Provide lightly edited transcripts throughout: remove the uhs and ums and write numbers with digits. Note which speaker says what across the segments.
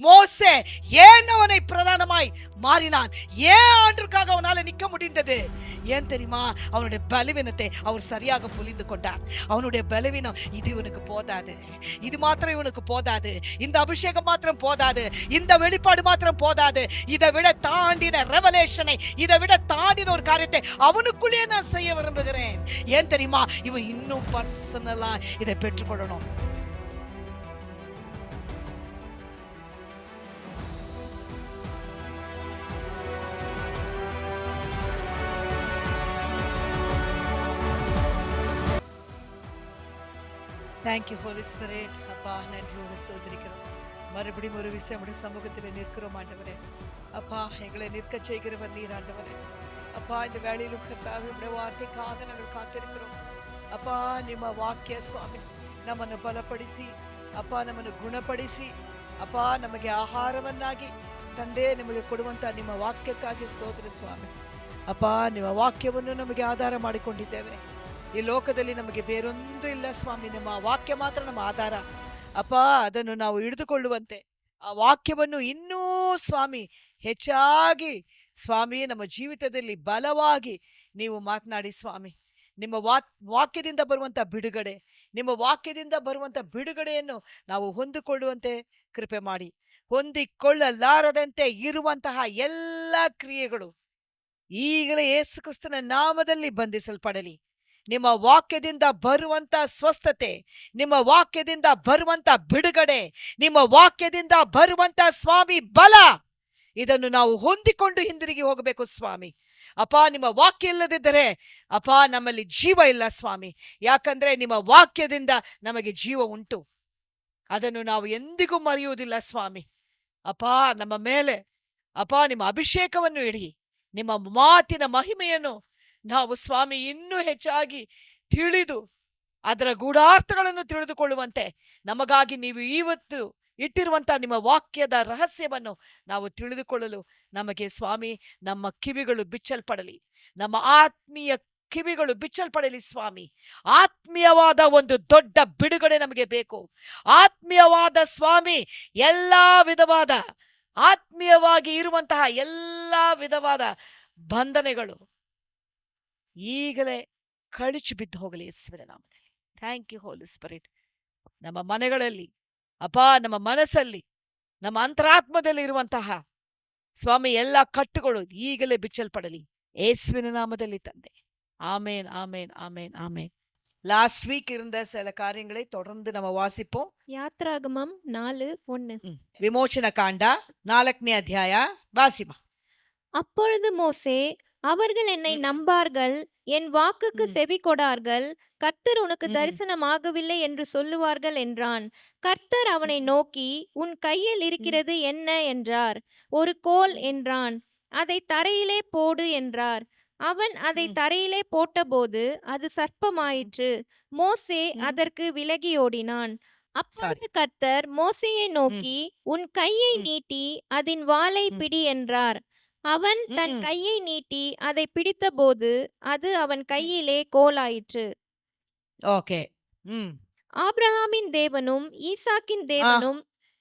Speaker 1: மோசே ஏன் அவனை பிரதானமாய் மாறினான்? ஏன் ஆண்டுக்காக அவனால நிக்க முடிந்தது? ஏன் தெரியுமா? அவனுடைய பலவீனத்தை அவர் சரியாக புரிந்து கொண்டார். அவனுடைய பலவீனம் இது இவனுக்கு போதாது, இது மாத்திரம் இவனுக்கு போதாது, இந்த அபிஷேகம் மாத்திரம் போதாது, இந்த வெளிப்பாடு மாத்திரம் போதாது, இதை விட தாண்டின ரெவலேஷனை, இதை விட தாண்டின ஒரு காரியத்தை அவனுக்குள்ளே நான் செய்ய விரும்புகிறேன். ஏன் தெரியுமா? இவன் இன்னும் பர்சனலா இதை பெற்றுக்கொள்ளணும். Thank you holy spirit. அப்பா, நன்றியோடு ஸ்தோத்திரிக்கிறோம். மறுபடியும் ஒரு விஷயம் நம்முடைய சமூகத்தில் நிற்கிறோம் ஆண்டவரே. அப்பா, எங்களை நிற்க செய்கிறவர் நீர் ஆண்டவரே. அப்பா, இந்த வேளையிலும் கர்த்தாவே உம்முடைய வார்த்தைக்காக நாங்கள் ಕಾತಿರುக்கிறோம். ಅಪ್ಪ, ನಿಮ್ಮ ವಾಕ್ಯ ಸ್ವಾಮಿ ನಮ್ಮನ್ನು ಬಲಪಡಿಸಿ, ಅಪ್ಪ ನಮ್ಮನ್ನು ಗುಣಪಡಿಸಿ, ಅಪ್ಪ ನಮಗೆ ಆಹಾರವನ್ನಾಗಿ ತಂದೆ ನಿಮಗೆ ಕೊಡುವಂತ ನಿಮ್ಮ ವಾಕ್ಯಕ್ಕಾಗಿ ಸ್ತೋತ್ರ ಸ್ವಾಮಿ. ಅಪ್ಪ, ನಿಮ್ಮ ವಾಕ್ಯವನ್ನು ನಮಗೆ ಆಧಾರ ಮಾಡಿಕೊಂಡಿದ್ದೇವೆ. ಈ ಲೋಕದಲ್ಲಿ ನಮಗೆ ಬೇರೊಂದು ಇಲ್ಲ ಸ್ವಾಮಿ, ನಿಮ್ಮ ವಾಕ್ಯ ಮಾತ್ರ ನಮ್ಮ ಆಧಾರ. ಅಪ್ಪ, ಅದನ್ನು ನಾವು ಹಿಡಿದುಕೊಳ್ಳುವಂತೆ ಆ ವಾಕ್ಯವನ್ನು ಇನ್ನೂ ಸ್ವಾಮಿ ಹೆಚ್ಚಾಗಿ ಸ್ವಾಮಿ ನಮ್ಮ ಜೀವಿತದಲ್ಲಿ ಬಲವಾಗಿ ನೀವು ಮಾತನಾಡಿ ಸ್ವಾಮಿ. ನಿಮ್ಮ ವಾಕ್ಯದಿಂದ ಬರುವಂತ ಬಿಡುಗಡೆ, ನಿಮ್ಮ ವಾಕ್ಯದಿಂದ ಬರುವಂತ ಬಿಡುಗಡೆಯನ್ನು ನಾವು ಹೊಂದಿಕೊಳ್ಳುವಂತೆ ಕೃಪೆ ಮಾಡಿ. ಹೊಂದಿಕೊಳ್ಳಲಾರದಂತೆ ಇರುವಂತಹ ಎಲ್ಲ ಕ್ರಿಯೆಗಳು ಈಗಲೇ ಯೇಸು ಕ್ರಿಸ್ತನ ನಾಮದಲ್ಲಿ ಬಂಧಿಸಲ್ಪಡಲಿ. ನಿಮ್ಮ ವಾಕ್ಯದಿಂದ ಬರುವಂತ ಸ್ವಸ್ಥತೆ, ನಿಮ್ಮ ವಾಕ್ಯದಿಂದ ಬರುವಂತ ಬಿಡುಗಡೆ, ನಿಮ್ಮ ವಾಕ್ಯದಿಂದ ಬರುವಂತ ಸ್ವಾಮಿ ಬಲ, ಇದನ್ನು ನಾವು ಹೊಂದಿಕೊಂಡು ಹಿಂದಿರುಗಿ ಹೋಗಬೇಕು ಸ್ವಾಮಿ. ಅಪ್ಪ, ನಿಮ್ಮ ವಾಕ್ಯ ಇಲ್ಲದಿದ್ದರೆ ಅಪ್ಪ ನಮ್ಮಲ್ಲಿ ಜೀವ ಇಲ್ಲ ಸ್ವಾಮಿ. ಯಾಕಂದ್ರೆ ನಿಮ್ಮ ವಾಕ್ಯದಿಂದ ನಮಗೆ ಜೀವ ಉಂಟು, ಅದನ್ನು ನಾವು ಎಂದಿಗೂ ಮರೆಯುವುದಿಲ್ಲ ಸ್ವಾಮಿ. ಅಪ್ಪ, ನಮ್ಮ ಮೇಲೆ ಅಪ್ಪ ನಿಮ್ಮ ಅಭಿಷೇಕವನ್ನು ಇಡಿ, ನಿಮ್ಮ ಮಾತಿನ ಮಹಿಮೆಯನ್ನು ನಾವು ಸ್ವಾಮಿ ಇನ್ನೂ ಹೆಚ್ಚಾಗಿ ತಿಳಿದು ಅದರ ಗೂಢಾರ್ಥಗಳನ್ನು ತಿಳಿದುಕೊಳ್ಳುವಂತೆ ನಮಗಾಗಿ ನೀವು ಇವತ್ತು ಇಟ್ಟಿರುವಂತಹ ನಿಮ್ಮ ವಾಕ್ಯದ ರಹಸ್ಯವನ್ನು ನಾವು ತಿಳಿದುಕೊಳ್ಳಲು ನಮಗೆ ಸ್ವಾಮಿ ನಮ್ಮ ಕಿವಿಗಳು ಬಿಚ್ಚಲ್ಪಡಲಿ, ನಮ್ಮ ಆತ್ಮೀಯ ಕಿವಿಗಳು ಬಿಚ್ಚಲ್ಪಡಲಿ ಸ್ವಾಮಿ. ಆತ್ಮೀಯವಾದ ಒಂದು ದೊಡ್ಡ ಬಿಡುಗಡೆ ನಮಗೆ ಬೇಕು. ಆತ್ಮೀಯವಾದ ಸ್ವಾಮಿ ಎಲ್ಲಾ ವಿಧವಾದ ಆತ್ಮೀಯವಾಗಿ ಇರುವಂತಹ ಎಲ್ಲಾ ವಿಧವಾದ ಬಂಧನೆಗಳು ಈಗಲೇ ಕಳಚಿ ಬಿದ್ದು ಹೋಗಲಿ ಯೇಸುವಿನ ನಾಮದಲ್ಲಿ. Thank you holy spirit. ನಮ್ಮ ಮನೆಗಳಲ್ಲಿ ಅಪ್ಪ, ನಮ್ಮ ಮನಸ್ಸಲ್ಲಿ, ನಮ್ಮ ಅಂತರಾತ್ಮದಲ್ಲಿ ಇರುವಂತಹ ಸ್ವಾಮಿ ಎಲ್ಲ ಕಟ್ಟುಗಳು ಈಗಲೇ ಬಿಚ್ಚಲ್ಪಡಲಿ ಯೇಸುವಿನ நாமದಲ್ಲಿ தந்தை. ஆமேன், ஆமேன், ஆமேன், ஆமேன். லாஸ்ட் வீக் இருந்த சில காரியங்களை தொடர்ந்து நம்ம வாசிப்போம்.
Speaker 2: யாத்ராகமம் 4:1.
Speaker 1: விமோச்சன காண்ட 4ನೇ ಅಧ್ಯಾಯ வாசிமா.
Speaker 2: அப்பொழுது மோசே, அவர்கள் என்னை நம்பார்கள், என் வாக்குக்கு செவி கொடார்கள், கர்த்தர் உனக்கு தரிசனமாகவில்லை என்று சொல்லுவார்கள் என்றான். கர்த்தர் அவனை நோக்கி, உன் கையில் இருக்கிறது என்ன என்றார். ஒரு கோல் என்றான். அதை தரையிலே போடு என்றார். அவன் அதை தரையிலே போட்டபோது அது சர்ப்பமாயிற்று. மோசே அதற்கு விலகி ஓடினான். அப்பொழுது கர்த்தர் மோசேயை நோக்கி, உன் கையை நீட்டி அதன் வாலை பிடி என்றார். அவன் தன் கையை நீட்டி அதை பிடித்தபோது அது அவன் கையிலே கோலாயிற்று.
Speaker 1: ஓகே.
Speaker 2: ஆபிரகாமின் தேவனும் ஈசாக்கின் தேவனும்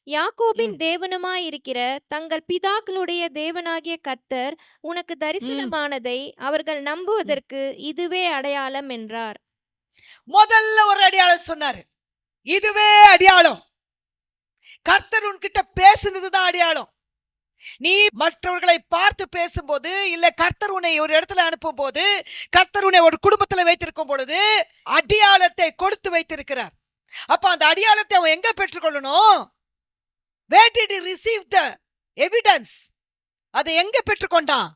Speaker 2: யாக்கோபின் தேவனுமாயிருக்கிற தங்கள் பிதாக்களுடைய தேவனாகிய கர்த்தர் உனக்கு தரிசனமானதை அவர்கள் நம்புவதற்கு இதுவே அடையாளம் என்றார்.
Speaker 1: முதல்ல ஒரு அடையாளம் சொன்னாரு. இதுவே அடையாளம். கர்த்தர் உன்கிட்ட பேசுனதுதான் அடையாளம். நீ மற்றவர்களை பார்த்து பேசும்போது, இல்ல கர்த்தர் உன்னை ஒரு இடத்துல அனுப்பும் போது, கர்த்தர் உன்னை ஒரு குடும்பத்துல வைத்திருக்கும் பொழுது அடையாளத்தை கொடுத்து வைத்திருக்கிறார். அப்ப அந்த அடையாளத்தை அவன் எங்க பெற்றுக்கொள்ளணும்? Where did he receive the evidence? அதை எங்க பெற்றுக்கொண்டான்?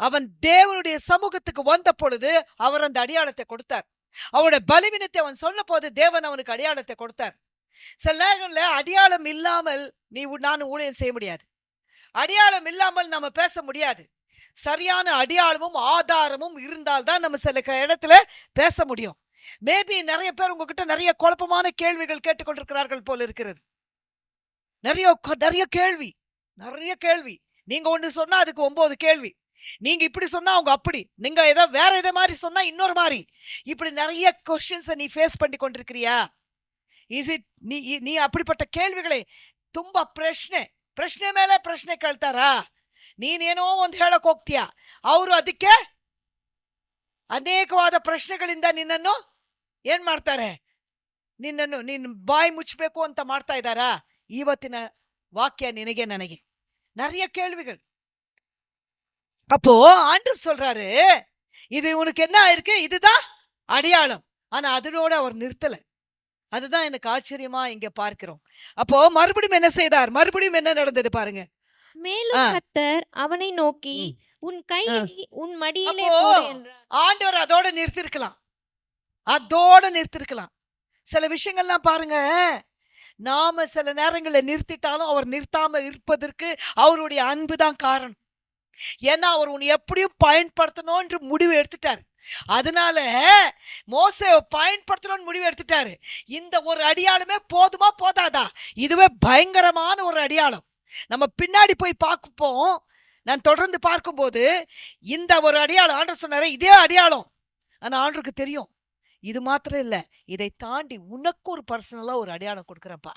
Speaker 1: அவன் தேவனுடைய சமூகத்துக்கு வந்த பொழுது அவர் அந்த அடையாளத்தை கொடுத்தார். அவனுடைய பலவீனத்தை அவன் சொன்ன போது தேவன் அவனுக்கு அடையாளத்தை கொடுத்தார். சில நேரங்கள்ல அடையாளம் இல்லாமல் நானும் ஊழியம் செய்ய முடியாது. அடையாளம் இல்லாமல் நம்ம பேச முடியாது. சரியான அடையாளமும் ஆதாரமும் இருந்தால்தான் நம்ம சில இடத்துல பேச முடியும். மேபி நிறைய பேர் உங்ககிட்ட நிறைய குழப்பமான கேள்விகள் கேட்டுக்கொண்டிருக்கிறார்கள் போல இருக்கிறது. நிறைய கேள்வி. நீங்க ஒண்ணு சொன்னா அதுக்கு 9 கேள்வி. நீங்க இப்படி சொன்னா அவங்க அப்படி, நீங்க வேற எதை மாதிரி சொன்னா இன்னொரு மாதிரி, இப்படி நிறைய கொஸ்டின்ஸை நீ ஃபேஸ் பண்ணி கொண்டிருக்கிறியா? இஸ் இட் நீ அப்படிப்பட்ட கேள்விகளை ತುಂಬಾ ಪ್ರಶ್ನೆ ಮೇಲೆ ಪ್ರಶ್ನೆ ಕೇಳ್ತಾರ. ನೀನೇನೋ ಒಂದು ಹೇಳಕ್ ಹೋಗ್ತೀಯ, ಅವರು ಅದಕ್ಕೆ ಅನೇಕವಾದ ಪ್ರಶ್ನೆಗಳಿಂದ ನಿನ್ನನ್ನು ಏನ್ ಮಾಡ್ತಾರೆ, ನಿನ್ನ ಬಾಯಿ ಮುಚ್ಚಬೇಕು ಅಂತ ಮಾಡ್ತಾ ಇದ್ದಾರಾ? ಇವತ್ತಿನ வாக்கிய நினைக்க ನನಗೆ நிறைய கேள்விகள். அப்போ ஆண்டவர் சொல்றாரு, இது உனக்கு என்ன ஆயிருக்கு, இதுதான் அடையாளம். ஆனா அதனோட அவர் நிறுத்தல. அதுதான் எனக்கு ஆச்சரியமா இங்க பார்க்கிறோம். அப்போ மறுபடியும் என்ன செய்தார், மறுபடியும் என்ன நடந்தது பாருங்க.
Speaker 2: மேலும் கர்த்தர் அவனை நோக்கி உன் கையை உன் மடியிலே
Speaker 1: அப்போ
Speaker 2: போடு என்றார்.
Speaker 1: ஆண்டவர் அதோட நிறுத்திருக்கலாம். சில விஷயங்கள்லாம் பாருங்க, நாம சில நேரங்களில் நிறுத்திட்டாலும் அவர் நிறுத்தாம இருப்பதற்கு அவருடைய அன்பு தான் காரணம். ஏன்னா அவர் உன்னை எப்படியும் பயன்படுத்தணும்ன்ற முடிவு எடுத்துட்டாரு. அதனால மோசேவை பயன்படுத்தணும்னு முடிவு எடுத்துட்டாரு. இந்த ஒரு அடையாளமே போதுமா போதாதா? இதுவே பயங்கரமான ஒரு அடையாளம். நம்ம பின்னாடி போய் பார்ப்போம். நான் தொடர்ந்து பார்க்கும்போது இந்த ஒரு அடையாளம் ஆண்டவர் சொன்னாரு, இதே அடையாளம். ஆனா ஆண்டவருக்கு தெரியும் இது மாத்திரம் இல்ல, இதை தாண்டி உனக்கு ஒரு பர்சனலா ஒரு அடையாளம் கொடுக்குறப்பா.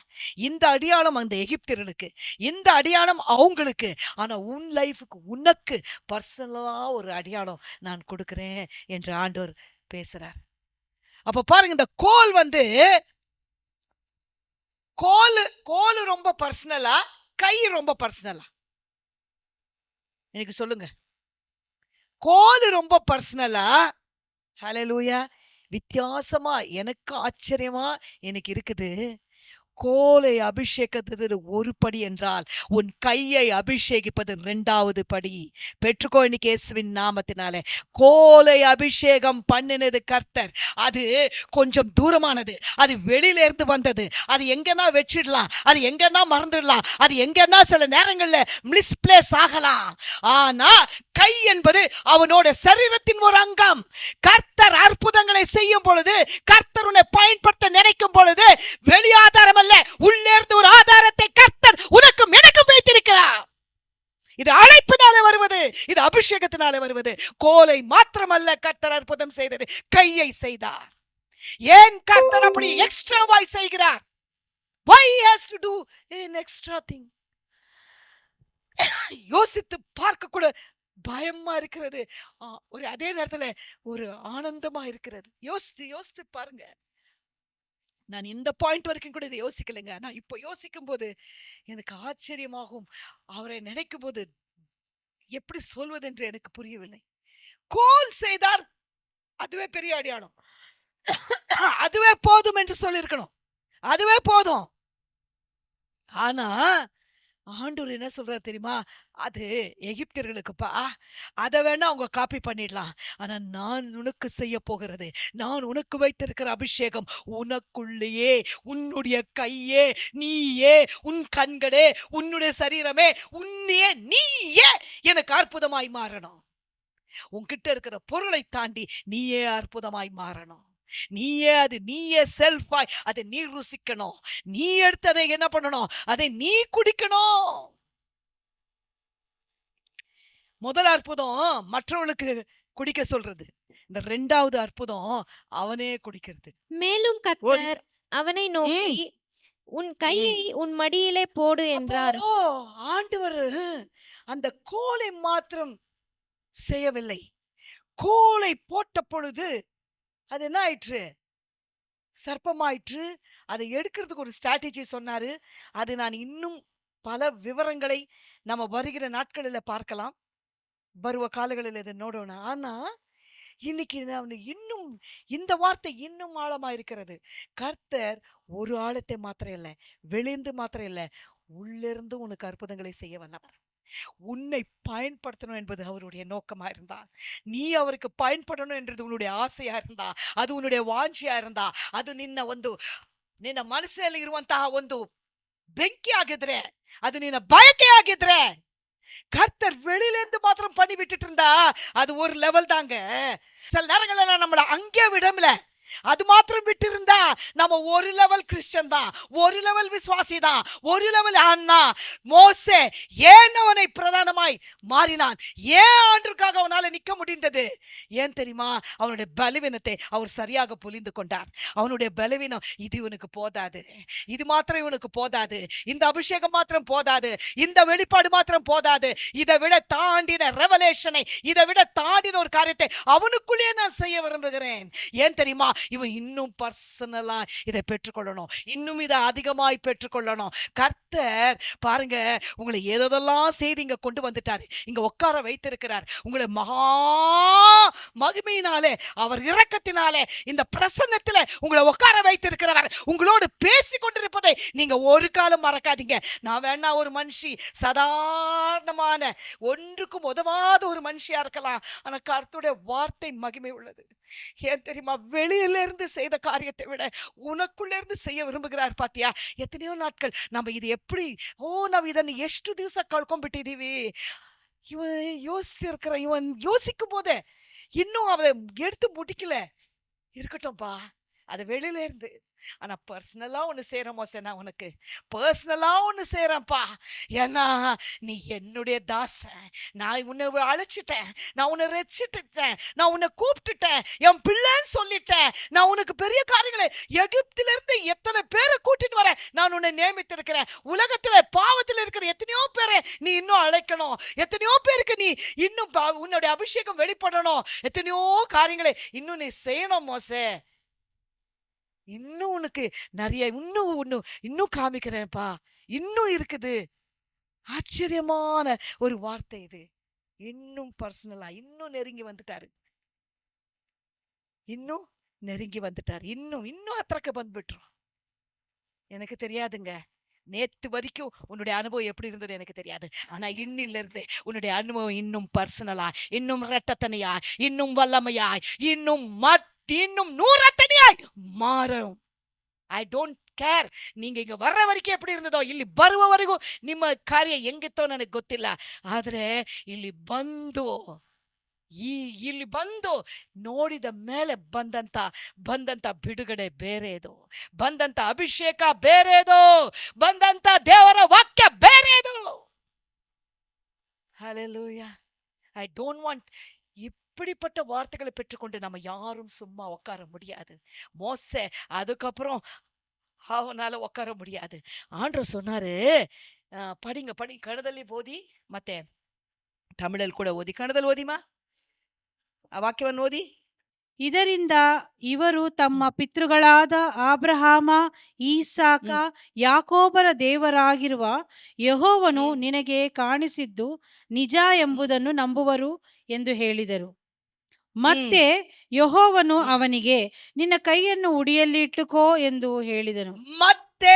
Speaker 1: இந்த அடையாளம் அந்த எகிப்தியர்களுக்கு, இந்த அடையாளம் அவங்களுக்கு. ஆனா உன் லைஃபுக்கு உனக்கு பர்சனலா ஒரு அடையாளம் நான் கொடுக்கிறேன் என்று ஆண்டவர் பேசுறார். அப்ப பாருங்க, இந்த கோல் ரொம்ப பர்சனலா, கை ரொம்ப பர்சனலா? எனக்கு சொல்லுங்க. கோல் ரொம்ப பர்சனலா? ஹல்லேலூயா. வித்தியாசமா எனக்கு ஆச்சரியமா எனக்கு இருக்குது. கோலை அபிஷேகத்தது ஒரு படி என்றால் உன் கையை அபிஷேகிப்பது 2வது படி. பெற்றுக்கோ இன்னைக்கு இயேசுவின் நாமத்தினாலே. கோலை அபிஷேகம் பண்ணினது கர்த்தர். அது கொஞ்சம் தூரமானது, அது வெளியில இருந்து வந்தது. அது எங்கன்னா வச்சிடலாம், அது எங்கன்னா மறந்துடலாம், அது எங்கன்னா சில நேரங்கள்ல மிஸ்பிளேஸ் ஆகலாம். ஆனா கை என்பது அவனோட சரீரத்தின் ஒரு அங்கம். கர்த்தர் அற்புதங்களை செய்யும் பொழுது, கர்த்தர் உன்னை பயன்படுத்த நினைக்கும் பொழுது, வெளியாதாரம் அல்ல, உள்ளே இருந்து ஒரு ஆதாரத்தை கர்த்தர் உனக்கும் எனக்கும் வைத்திருக்கிறார். இது அழைப்பினாலே வருவது, இது அபிஷேகத்தினாலே வருவது. கோலை மாத்திரமல்ல கர்த்தர் அற்புதம் செய்தது, கையை செய்தார். ஏன் கர்த்தர் அப்படி எக்ஸ்ட்ராவாய் செய்கிறார்? Why he has to do an extra thing? யோசித்து பார்க்க கூட பயமா இருக்கிறது, ஒரு அதே நேரத்துல ஒரு ஆனந்தமா இருக்கிறது. யோசித்து பாருங்க. நான் இந்த பாயிண்ட் வரைக்கும் கூட இதை யோசிக்கலைங்க. நான் இப்போ யோசிக்கும் போது எனக்கு ஆச்சரியமாகும். அவரை நினைக்கும் போது எப்படி சொல்வது என்று எனக்கு புரியவில்லை. கோல் செய்தார், அதுவே பெரிய அடையாளம். அதுவே போதும் என்று சொல்லியிருக்கணும், அதுவே போதும். ஆனா ஆண்டவர் என்ன சொல்றாரு தெரியுமா? அது எகிப்தியர்களுக்குப்பா, அதை வேணா அவங்க காப்பி பண்ணிடலாம். ஆனா நான் உனக்கு செய்ய போகிறது, நான் உனக்கு வைத்திருக்கிற அபிஷேகம் உனக்குள்ளேயே, உன்னுடைய கையே, நீயே, உன் கண்களே, உன்னுடைய சரீரமே, உன்னையே நீயே எனக்கு அற்புதமாய் மாறணும். உன்கிட்ட இருக்கிற பொருளை தாண்டி நீயே அற்புதமாய் மாறணும். நீயே செல்ஃபாய் அதை நீ ருசிக்கணும். நீ எடுத்ததை என்ன பண்ணணும், அதை நீ குடிக்கணும். முதல் அற்புதம் மற்றவர்களுக்கு குடிக்க சொல்றது, இந்த 2வது அற்புதம் அவனே குடிக்கிறது.
Speaker 2: மேலும் கர்த்தர் அவனை நோக்கி உன் கையை உன் மடியிலே போடு என்றார்.
Speaker 1: ஆண்டவர் அந்த கோலை மாத்திரம் செய்யவில்லை. கோலை போட்ட பொழுது அது என்ன ஆயிற்று, சர்ப்பமாயிற்று. அதை எடுக்கிறதுக்கு ஒரு ஸ்ட்ராட்டஜி சொன்னாரு. அது நான் இன்னும் பல விவரங்களை நம்ம வருகிற நாட்களில் பார்க்கலாம், பருவ காலங்களில் இதை நோடணும். ஆனா இன்னைக்கு இன்னும் இந்த வார்த்தை இன்னும் ஆழமா இருக்கிறது. கர்த்தர் ஒரு ஆழத்தை மாத்திரம் இல்லை, வெளிந்து மாத்திரம் இல்லை, உள்ளிருந்து உனக்கு அற்புதங்களை செய்ய வல்லவர். உன்னை பயன்படுத்தணும் என்பது அவருடைய நோக்கமா இருந்தா, நீ அவருக்கு பயன்படணும் என்றது உன்னுடைய ಆಸೆಯಾ இருந்தா, ಅದು ಉನ್ನುடைய ವಾಂಛೆಯಾ இருந்தா, ಅದು ನಿನ್ನ ಮನಸ್ಸಲ್ಲಿ ಇರುವಂತಹ ಒಂದು ಬೆಂಕಿ ಆಗಿದ್ರೆ, ಅದು ನಿನ್ನ ಬಯಕೆ ಆಗಿದ್ರೆ, கர்த்தர் வெளியிலேருந்து மாத்திரம் பண்ணி விட்டுட்டு இருந்தா அது ஒரு லெவல் தாங்க. சில நேரங்கள்ல நம்மள அங்கே விடல, அது மாத்திரம் விட்டிருந்தா நம்ம ஒரு லெவல் கிறிஸ்டியன் தான், ஒரு லெவல் விசுவாசி தான், ஒரு லெவல் ஆனா. மோசே ஏன் அவனை பிரதானமாய் மாறினான்? ஏன் ஆண்டுக்காக அவனால நிக்க முடிந்தது? ஏன் தெரியுமா? அவனுடைய பலவீனத்தை அவர் சரியாக புரிந்து கொண்டார். அவனுடைய பலவீனம் இது இவனுக்கு போதாது, இது மாத்திரம் இவனுக்கு போதாது, இந்த அபிஷேகம் மாத்திரம் போதாது, இந்த வெளிப்பாடு மாத்திரம் போதாது, இதை விட தாண்டின ரெவலேஷனை, இதை விட தாண்டின ஒரு காரியத்தை அவனுக்குள்ளே நான் செய்ய விரும்புகிறேன். ஏன் தெரியுமா? இவன் இன்னும் பர்சனலா இதை பெற்றுக்கொள்ளணும், இன்னும் இதை அதிகமாய் பெற்றுக்கொள்ளணும். கர்த்தர் பாருங்க, உங்களை ஏதெல்லாம் செய்து இங்க கொண்டு வந்துட்டாரு, இங்க உட்கார வைத்திருக்கிறார். உங்களை மகா மகிமையினாலே, அவர் இரக்கத்தினாலே, இந்த பிரசன்னத்துல உங்களை உட்கார வைத்திருக்கிறார். உங்களோடு பேசி கொண்டிருப்பதை நீங்க ஒரு காலம் மறக்காதீங்க. நான் வேணா ஒரு மனுஷி, சாதாரணமான ஒன்றுக்கும் உதவாத ஒரு மனுஷியா இருக்கலாம், ஆனா கர்த்தருடைய வார்த்தை மகிமை உள்ளது. ஏன் தெரியுமா? வெளியில இருந்து செய்த காரியத்தை விட உனக்குள்ள இருந்து செய்ய விரும்புகிறார். பாத்தியா? எத்தனையோ நாட்கள் நம்ம இது எப்படி ನಾವು ಇದನ್ನು ಎಷ್ಟು ದಿವಸ ಕಳ್ಕೊಂಡ್ಬಿಟ್ಟಿದೀವಿ. ಇವನ್ ಯೋಚಿಸಿರ್ಕಿற, ಇವன் யோசிக்கும் போதே இன்னும் அவ எடுத்து முடிக்கல. இருக்கட்டும்பா, அது வெளியில இருந்து. ஆனா பர்சனலா ஒண்ணு செய்யறேன் மோசே, நான் உனக்கு பர்சனலா ஒண்ணு செய்யறேன்ப்பா. ஏன்னா நீ என்னுடைய தாசன், நான் உன்னை அழைச்சிட்டேன், நான் உன்னை ரட்சிட்டுட்டேன், நான் உன்னை கூப்பிட்டுட்டேன், என் பிள்ளைன்னு சொல்லிட்டேன். நான் உனக்கு பெரிய காரியங்களை, எகிப்தில இருந்து எத்தனை பேரை கூட்டிட்டு வரேன், நான் உன்னை நியமித்திருக்கிறேன். உலகத்துல பாவத்துல இருக்கிற எத்தனையோ பேரை நீ இன்னும் அழைக்கணும், எத்தனையோ பேருக்கு நீ இன்னும் உன்னுடைய அபிஷேகம் வெளிப்படணும், எத்தனையோ காரியங்களை இன்னும் நீ செய்யணும் மோசே. இன்னும் உனக்கு நிறைய இன்னும் காமிக்கிறேன்ப்பா, இன்னும் இருக்குது. ஆச்சரியமான ஒரு வார்த்தை இது. இன்னும் பர்சனலா இன்னும் நெருங்கி வந்துட்டாரு, இன்னும் நெருங்கி வந்துட்டாரு, இன்னும் அத்தரக்க வந்துவிட்டுரும். எனக்கு தெரியாதுங்க, நேத்து வரைக்கும் உன்னுடைய அனுபவம் எப்படி இருந்தது எனக்கு தெரியாது. ஆனா இன்னில இருந்து உன்னுடைய அனுபவம் இன்னும் பர்சனலா, இன்னும் இரட்டத்தனையா, இன்னும் வல்லமையாய், இன்னும் 100 ಮಾರು. ಐ ಡೋಂಟ್ ಕೇರ್ நீங்க இங்க வர்ற வரைக்கும் எப்படி இருந்ததೋ, ಇಲ್ಲಿ ಬರುವವರೆಗೂ ನಿಮ್ಮ ಕಾರ್ಯ ಹೆಂಗಿತ್ತೋ ನನಗೆ ಗೊತ್ತಿಲ್ಲ. ಆದ್ರೆ ಇಲ್ಲಿ ಬಂದು ನೋಡಿದ ಮೇಲೆ ಬಂದಂತ ಬಿಡುಗಡೆ ಬೇರೆದು, ಬಂದಂತ ಅಭಿಷೇಕ ಬೇರೆದು, ಬಂದಂತ ದೇವರ ವಾಕ್ಯ ಬೇರೆದು. ஹல்லேலூயா. ஐ டோன்ட் வாண்ட் இப்படிப்பட்ட வார்த்தைகளை பெற்றுக்கொண்டு நம்ம யாரும் சும்மா உட்கார முடியாது. மோசே அதுக்கப்புறம் அவனால உட்கார முடியாது. ஆண்டவர் சொன்னாரு, படிங்க ಕನ್ನಡದಲ್ಲಿ ಓದಿ, ಮತ್ತೆ ತಮಿಳಲ್ಲಿ ಕೂಡ ಓದಿ. ಕನ್ನಡದಲ್ಲಿ ಓದಿಮಾ ಆ ವಾಕ್ಯವನ್ನು ಓದಿ.
Speaker 3: ಇದರಿಂದ ಇವರು ತಮ್ಮ ಪಿತೃಗಳಾದ ಅಬ್ರಹಾಮ, ಈಸಾಕ, ಯಾಕೋಬರ ದೇವರಾಗಿರುವ ಯೆಹೋವನು ನಿನಗೆ ಕಾಣಿಸಿದ್ದು ನಿಜ ಎಂಬುದನ್ನು ನಂಬುವರು ಎಂದು ಹೇಳಿದರು. ಮತ್ತೆ ಯೆಹೋವನು ಅವನಿಗೆ, ನಿನ್ನ ಕೈಯನ್ನು ಉಡಿಯಲ್ಲಿ ಇಟ್ಟುಕೋ ಎಂದು ಹೇಳಿದನು.
Speaker 1: ಮತ್ತೆ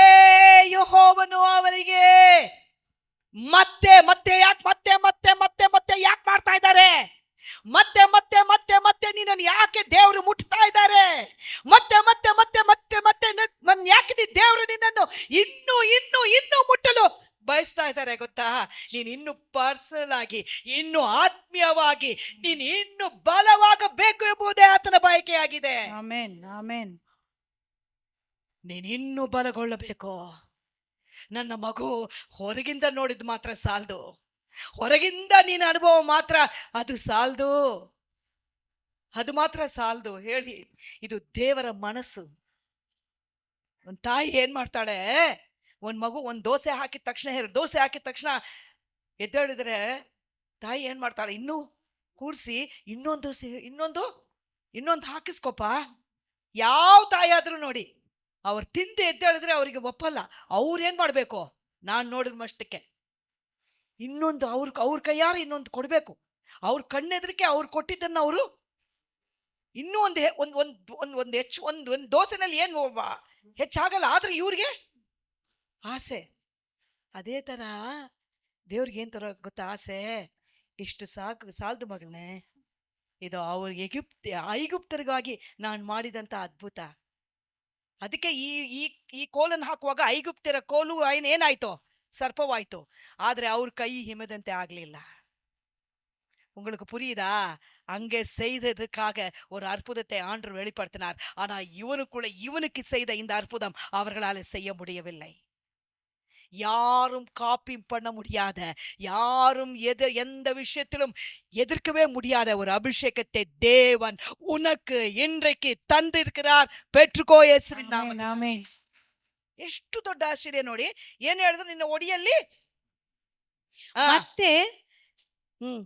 Speaker 1: ಯೆಹೋವನು ಅವನಿಗೆ ಮತ್ತೆ ಯಾಕೆ ಮಾಡ್ತಾ ಇದ್ದಾರೆ? ಮತ್ತೆ ನಿನ್ನನ್ನು ಯಾಕೆ ದೇವರು ಮುಟ್ತಾ ಇದ್ದಾರೆ? ಮತ್ತೆ ಯಾಕೆ ದೇವರು ನಿನ್ನನ್ನು ಇನ್ನೂ ಮುಟ್ಟಲು ಬಯಸ್ತಾ ಇದ್ದಾರೆ ಗೊತ್ತಾ? ನೀನು ಇನ್ನು ಪರ್ಸನಲ್ ಆಗಿ, ಇನ್ನು ಆತ್ಮೀಯವಾಗಿ, ನೀನು ಇನ್ನು ಬಲವಾಗಬೇಕು ಎಂಬುದೇ ಆತನ ಬಯಕೆಯಾಗಿದೆ.
Speaker 3: Amen, amen.
Speaker 1: ನೀನು ಇನ್ನೂ ಬಲಗೊಳ್ಳಬೇಕು. ನನ್ನ ಮಗು ಹೊರಗಿಂದ ನೋಡಿದ್ ಮಾತ್ರ ಸಾಲದು, ಹೊರಗಿಂದ ನೀನು ಅನುಭವ ಮಾತ್ರ ಅದು ಸಾಲದು, ಅದು ಮಾತ್ರ ಸಾಲದು. ಹೇಳಿ, ಇದು ದೇವರ ಮನಸ್ಸು. ಒಂದ್ ತಾಯಿ ಏನ್ ಮಾಡ್ತಾಳೆ, ಒಂದ್ ಮಗು ಒಂದ್ ದೋಸೆ ಹಾಕಿದ ತಕ್ಷಣ ಎದ್ದೇಳಿದ್ರೆ ತಾಯಿ ಏನ್ ಮಾಡ್ತಾಳೆ, ಇನ್ನೂ ಕೂಡ್ಸಿ ಇನ್ನೊಂದು ದೋಸೆ ಇನ್ನೊಂದು ಹಾಕಿಸ್ಕೊಪ್ಪ. ಯಾವ ತಾಯಿ ಆದ್ರೂ ನೋಡಿ, ಅವ್ರು ತಿಂದು ಎದ್ದೇಳಿದ್ರೆ ಅವ್ರಿಗೆ ಒಪ್ಪಲ್ಲ. ಅವ್ರೇನ್ ಮಾಡ್ಬೇಕು, ನಾನ್ ನೋಡಿದ ಮಷ್ಟಕ್ಕೆ ಇನ್ನೊಂದು ಅವ್ರ ಕೈಯಾರ ಇನ್ನೊಂದು ಕೊಡ್ಬೇಕು. ಅವ್ರ ಕಣ್ಣೆದ್ರಿಕೆ ಅವ್ರು ಕೊಟ್ಟಿದ್ದನ್ನ ಅವರು ಇನ್ನೂ ಒಂದು ದೋಸೆನಲ್ಲಿ ಏನು ಹೆಚ್ಚಾಗಲ್ಲ, ಆದ್ರೆ ಇವ್ರಿಗೆ ಆಸೆ. ಅದೇ ತರ ದೇವ್ರಿಗೆ ಏನ್ ತರ ಗೊತ್ತಾ ಆಸೆ? ಇಷ್ಟು ಸಾಲದು ಮಗನೇ, ಇದು ಅವ್ರಿಗೆ ಐಗುಪ್ತರಿಗಾಗಿ ನಾನು ಮಾಡಿದಂತ ಅದ್ಭುತ. ಅದಕ್ಕೆ ಈ ಕೋಲನ್ನು ಹಾಕುವಾಗ ಐಗುಪ್ತರ ಕೋಲು ಏನಾಯ್ತು? ಸರ್ಪವಾಯ್ತು. ಆದ್ರೆ ಅವ್ರ ಕೈ ಹಿಮದಂತೆ ಆಗ್ಲಿಲ್ಲ. உங்களுக்கு புரியுதா? அங்கே செய்ததுக்காக ஒரு அற்புதத்தை ஆண்டவர் வெளிப்படுத்தினார். ஆனா இவனுக்கு செய்த இந்த அற்புதம் அவர்களால செய்ய முடியவில்லை. யாரும் காப்பி பண்ண முடியாத, யாரும் எந்த விஷயத்திலும் எதிர்க்கவே முடியாத ஒரு அபிஷேகத்தை தேவன் உனக்கு இன்றைக்கு தந்திருக்கிறார். பெற்றுக்கೋ ಯೇಸುವಿನ ನಾಮದಲ್ಲಿ.
Speaker 3: ಆಮೆನ್.
Speaker 1: ಎಷ್ಟು ದೊಡ್ಡ ಆಶ್ಚರ್ಯ ನೋಡಿ. ಏನ್ ಹೇಳಿದ್ರು? ನಿನ್ನ ಒಡಿಯಲ್ಲಿ
Speaker 3: ಮತ್ತೆ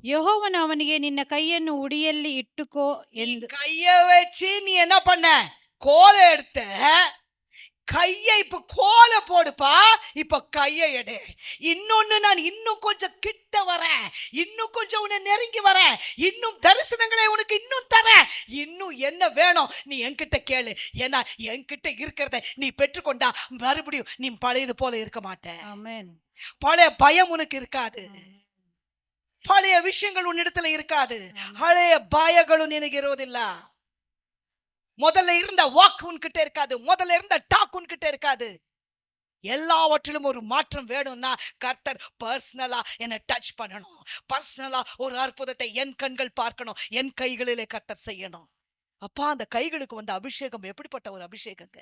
Speaker 3: ಯೆಹೋವನು ಅವನಿಗೆ ನಿನ್ನ ಕೈಯನ್ನು ಉಡಿಯಲ್ಲಿ ಇಟ್ಟುಕೋ ಎಂದು.
Speaker 1: கைய வச்சு நீ என்ன பண்ண? கோலை எடுத்த. கையை இப்ப கோலை போடுப்பா. இப்ப கையை எடு. இன்னொன்னு, நான் இன்னும் கொஞ்சம் கிட்ட வரேன், இன்னும் கொஞ்சம் உன்னை நெருங்கி வரேன், இன்னும் தரிசனங்களை உனக்கு இன்னும் தரேன். இன்னும் என்ன வேணும் நீ என்கிட்ட கேளு. ஏன்னா என்கிட்ட இருக்கிறத நீ பெற்றுக்கொண்டா மறுபடியும் நீ பழையது போல இருக்க மாட்ட.
Speaker 3: ஆமென்.
Speaker 1: பழைய பயம் உனக்கு இருக்காது. பழைய விஷயங்கள் உன்னிடத்துல இருக்காது. ಹಳೆಯ ಭಯಗಳು ನಿನಗೆ ಇರೋದಿಲ್ಲ. முதல்ல இருந்த வாக் உன்கிட்ட இருக்காது. முதல்ல இருந்த டாக் உன்கிட்ட இருக்காது. எல்லாவற்றிலும் ஒரு மாற்றம் வேணும்னா கர்த்தர் பர்சனலா என்ன டச் பண்ணணும். பர்சனலா ஒரு அற்புதத்தை என் கண்கள் பார்க்கணும். என் கைகளிலே கர்த்தர் செய்யணும். அப்பா, அந்த கைகளுக்கு வந்த அபிஷேகம் எப்படிப்பட்ட ஒரு அபிஷேகங்க!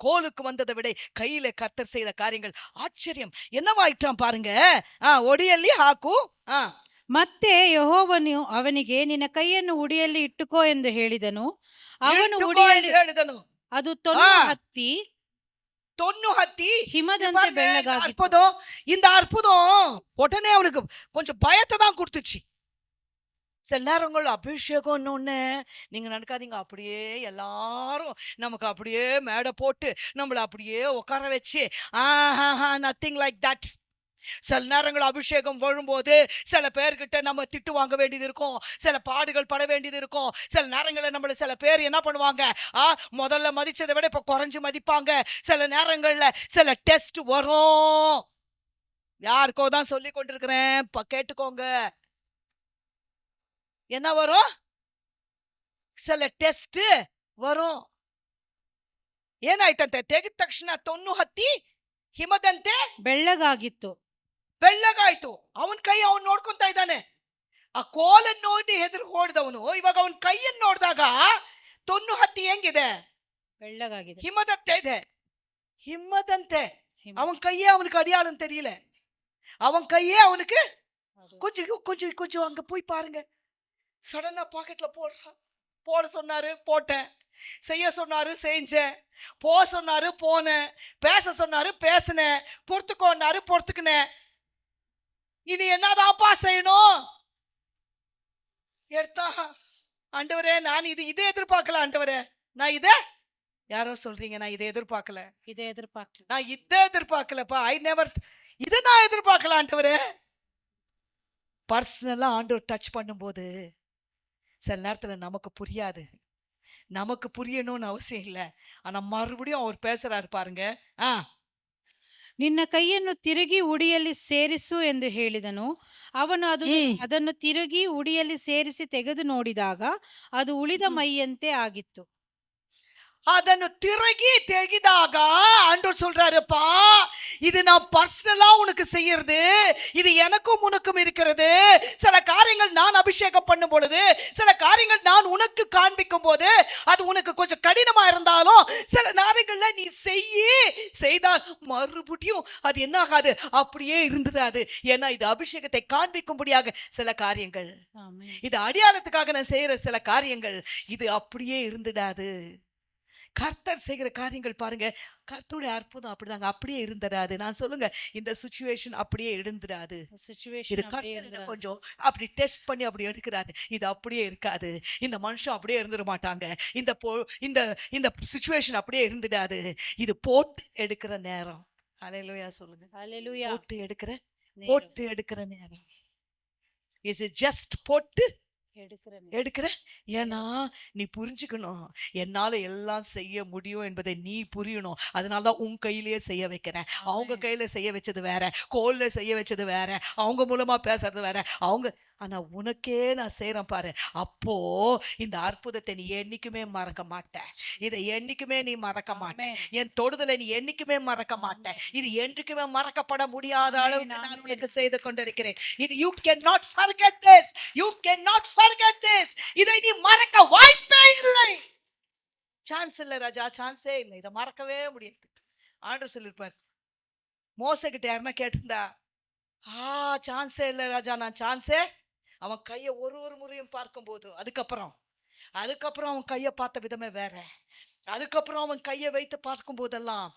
Speaker 1: கோலுக்கு வந்ததை விட கையில கர்த்தர் செய்த காரியங்கள் ஆச்சரியம். என்னவாயிட்டான் பாருங்க. ஒடிಯಲ್ಲಿ ಹಾಕು.
Speaker 3: ಮತ್ತೆ ಯೆಹೋವನು ಅವನಿಗೆ ನಿನ್ನ ಕೈಯನ್ನು ಉಡಿಯಲ್ಲಿ ಇಟ್ಟುಕೋ ಎಂದು ಹೇಳಿದನು. ಅವನು ಉಡಿಯಲ್ಲಿ
Speaker 1: ಹೇಳಿದನು.
Speaker 3: ಅದು ತೊನ್ನು ಹತ್ತಿ ಹಿಮದಂತೆ ಬೆಳ್ಳಗಾಗಿತ್ತು.
Speaker 1: அற்புதம். இந்த அற்புதம் உடனே அவனுக்கு கொஞ்சம் பயத்தை தான் கொடுத்துச்சு. சில நேரங்கள் அபிஷேகம்னு ஒண்ணு நீங்க நினைக்காதீங்க, அப்படியே எல்லாரும் நமக்கு அப்படியே மேடை போட்டு நம்மள அப்படியே உட்கார வச்சு நத்திங் லைக் தட். சில நேரங்கள் அபிஷேகம் வரும்போது சில பேர்கிட்ட நம்ம திட்டு வாங்க வேண்டியது இருக்கும், சில பாடுகள் பட வேண்டியது இருக்கும். சில நேரங்களில் நம்மள சில பேர் என்ன பண்ணுவாங்க, முதல்ல மதிச்சதை விட இப்ப குறைஞ்சு மதிப்பாங்க. சில நேரங்கள்ல சில டெஸ்ட் வரும். யாருக்கோ தான் சொல்லி கொண்டிருக்கிறேன், கேட்டுக்கோங்க. என்ன வரும்? சில ಟೆಸ್ಟ್ வரும். ಏನಾಯ್ತಂತೆ? ತೆಗೆದ ತಕ್ಷಣ ತೊನ್ನು ಹತ್ತಿ ಹಿಮದಂತೆ
Speaker 3: ಬೆಳ್ಳಗಾಗಿತ್ತು.
Speaker 1: ಬೆಳ್ಳಗಾಯ್ತು. ಅವನ್ ಕೈ ಅವನ್ ನೋಡ್ಕೊಂತ ಇದ್ದಾನೆ. ಆ ಕೋಲನ್ನು ನೋಡಿ ಹೆದರ್ ಹೊಡೆದವನು ಇವಾಗ ಅವನ್ ಕೈಯನ್ನು ನೋಡಿದಾಗ ತೊನ್ನು ಹತ್ತಿ ಹೆಂಗಿದೆ?
Speaker 3: ಬೆಳ್ಳಗಾಗಿದೆ.
Speaker 1: ಹಿಮದಂತೆ ಇದೆ. ಹಿಮದಂತೆ. அவன் கையே அவனுக்கு அடையாளம் தெரியல. அவன் கையே அவனுக்கு கொஞ்சம் கொஞ்சம் கொஞ்சம் அங்க போய் பாருங்க. சடனா பாக்கெட்ல போட சொன்னாரு, போட்டேன். செய்ய சொன்னாரு, செஞ்சேன். போ சொன்னாரு, போனேன். பேச சொன்னாரு, பேசினேன். பொறுத்துக்கோன்னாரு, பொறுத்துக்கினேன். இனி என்னதான்ப்பா செய்யணும்? எடுத்தா, ஆண்டவரே நான் இதை எதிர்பார்க்கல. ஆண்டவரே நான் இதை, யாரோ சொல்றீங்க நான் இதை எதிர்பார்க்கல, நான் இதை எதிர்பார்க்கலப்பா. இதை நான் எதிர்பார்க்கல ஆண்டவரே. பர்சனலா ஆண்டவர் டச் பண்ணும்போது சில நேரத்துல நமக்கு புரியாது. நமக்கு புரியணும்னு அவசியம் இல்லை. ஆனா மறுபடியும் அவர் பேசுறாரு பாருங்க.
Speaker 3: ನಿನ್ನ ಕೈಯನ್ನು ತಿರುಗಿ ಉಡಿಯಲ್ಲಿ ಸೇರಿಸು ಎಂದು ಹೇಳಿದನು. ಅವನು ಅದನ್ನು ತಿರುಗಿ ಉಡಿಯಲ್ಲಿ ಸೇರಿಸಿ ತೆಗೆದು ನೋಡಿದಾಗ ಅದು ಉಳಿದ ಮೈಯಂತೆ ಆಗಿತ್ತು.
Speaker 1: அதன்னு திறகி தெகிதாக ஆண்டவர் சொல்றாருப்பா, இது நான் பர்சனலா உனக்கு செய்யறது. இது எனக்கும் உனக்கும் இருக்கிறது. சில காரியங்கள் நான் அபிஷேகம் பண்ணும் பொழுது, சில காரியங்கள் நான் உனக்கு காண்பிக்கும் போது அது உனக்கு கொஞ்சம் கடினமா இருந்தாலும் சில நேரங்கள்ல நீ செய்தால் மறுபடியும் அது என்ன ஆகாது, அப்படியே இருந்துடாது. ஏன்னா இது அபிஷேகத்தை காண்பிக்கும்படியாக சில காரியங்கள், இது அடையாளத்துக்காக நான் செய்யற சில காரியங்கள், இது அப்படியே இருந்துடாது. கர்த்தர் செய்கிற காரியங்கள் பாருங்க, கர்த்தருடைய அற்புதம் அப்படிதாங்க, அப்படியே இருந்துடாது. நான் சொல்லுங்க, இந்த சிச்சுவேஷன் அப்படியே இருந்துடாது. இது கர்த்தர் கொஞ்சம் அப்படி டெஸ்ட் பண்ணி அப்படி எடுக்கிறாரு. இது அப்படியே இருக்காது. இந்த மனுஷன் அப்படியே இருந்துட மாட்டாங்க. இந்த சிச்சுவேஷன் அப்படியே இருந்துடாது. இது போட்டு எடுக்கிற நேரம். ஹல்லேலூயா சொல்லுங்க.
Speaker 3: ஹல்லேலூயா.
Speaker 1: போட்டு எடுக்கிற நேரம். இஸ் இட் ஜஸ்ட் போட்டு எடுக்கிற? ஏன்னா நீ புரிஞ்சுக்கணும், என்னால எல்லாம் செய்ய முடியும் என்பதை நீ புரியணும். அதனாலதான் உன் கையிலேயே செய்ய வைக்கிறேன். அவங்க கையில செய்ய வச்சது வேற, கோல்ல செய்ய வச்சது வேற, அவங்க மூலமா பேசுறது வேற. அவங்க ஆனா உனக்கே நான் செய்யறேன் பாரு. அப்போ இந்த அற்புதத்தை நீ என்னைக்குமே மறக்க மாட்ட. இதை என்னைக்குமே நீ மறக்க மாட்ட. என் தொடுதலை நீ என்னைக்குமே மறக்க மாட்ட. இது என்றைக்குமே மறக்கப்பட முடியாத அளவுக்கு நான் உனக்கு செய்து கொண்டிருக்கிறேன். இது you cannot forget this. You cannot forget this. இதை நீ மறக்க வாய்ப்பே இல்லை. சான்ஸ் இல்லை ராஜா, சான்ஸே இல்லை. இதை மறக்கவே முடியாது. ஆண்டவர் சொல்லிருப்பார், மோசே கிட்ட யாருன்னா கேட்டிருந்தா, சான்ஸே இல்லை ராஜா, நான் சான்ஸே. அவன் கையை ஒரு முறையும் பார்க்கும்போது அதுக்கப்புறம் அவன் கையை பார்த்த விதமே வேற. அதுக்கப்புறம் அவன் கையை வைத்து பார்க்கும் போதெல்லாம்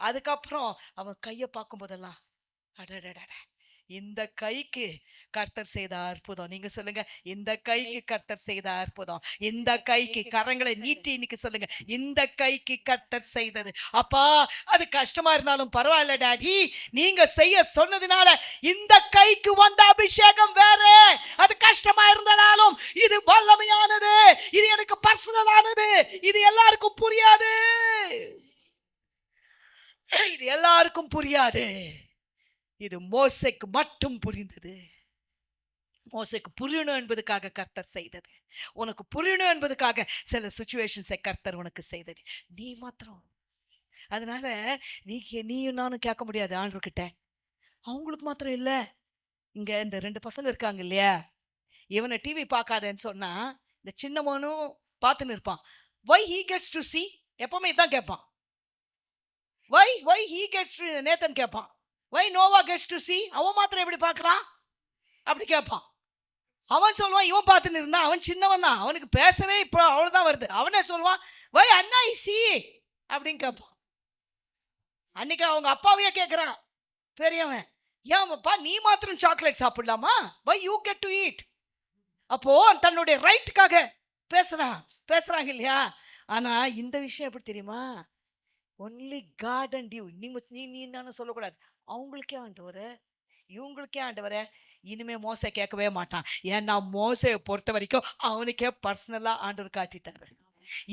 Speaker 1: அதுக்கப்புறம் அவன் கையை பார்க்கும் போதெல்லாம் அடடட, இந்த கைக்கு கர்த்தர் செய்த அற்புதம். நீங்க சொல்லுங்க, இந்த கைக்கு கர்த்தர் செய்த அற்புதம். இந்த கைக்கு கரங்களை நீட்டி இன்னைக்கு சொல்லுங்க, இந்த கைக்கு கர்த்தர் செய்தது. அப்பா, அது கஷ்டமா இருந்தாலும் பரவாயில்ல டாடி, நீங்க செய்ய சொன்னதுனால இந்த கைக்கு வந்த அபிஷேகம் வேற. அது கஷ்டமா இருந்தாலும் இது வல்லமையானது, இது எனக்கு பர்சனலானது, இது எல்லாருக்கும் புரியாது. இது எல்லாருக்கும் புரியாது. இது மோசேக்கு மட்டும் புரிந்தது. மோசேக்கு புரியணும் என்பதுக்காக கர்த்தர் செய்தது. உனக்கு புரியணும் என்பதுக்காக சில சிச்சுவேஷன்ஸை கர்த்தர் உனக்கு செய்தது. நீ மாத்திரம் அதனால நீயும் நானும் கேட்க முடியாது ஆண்டவர்கிட்ட. அவங்களுக்கு மாத்திரம் இல்ல, இங்க இந்த 2 பசங்க இருக்காங்க இல்லையா, இவனை டிவி பார்க்காதேன்னு சொன்னா இந்த சின்னவனும் பார்த்துன்னு இருப்பான். why he gets to see, எப்பவுமே இதான் கேட்பான். why he gets to, Nathan கேட்பான். why Noah gets to see, அவன் மாத்திரம் எப்படி பார்க்கறான் அப்படி கேட்பான். அவன் சொல்லுவான், இவன் பார்த்துன்னு இருந்தான், அவன் சின்னவன் தான், அவனுக்கு பேசவே இப்போ அவ்வளவுதான் வருது. அவனே சொல்லுவான், why அண்ணா சி அப்படின்னு கேட்பான். அன்னைக்கு அவங்க அப்பாவையே கேட்கிறான் பெரியவன், ஏன் அப்பா நீ மாத்திரம் சாக்லேட் சாப்பிடலாமா, why you get to eat. அப்போ தன்னுடைய ரைட்டுக்காக பேசுறாங்க இல்லையா. ஆனா இந்த விஷயம் எப்படி தெரியுமா, ஒன்லி காட் அண்ட் யூ. நீ தானே சொல்லக்கூடாது, அவங்களுக்கே ஆண்டவரே, இவங்களுக்கே ஆண்டவரே. இனிமே மோசே கேட்கவே மாட்டான். ஏன்னா மோசையை பொறுத்த வரைக்கும் அவனுக்கே பர்சனலா ஆண்டவர் காட்டிட்டாரு.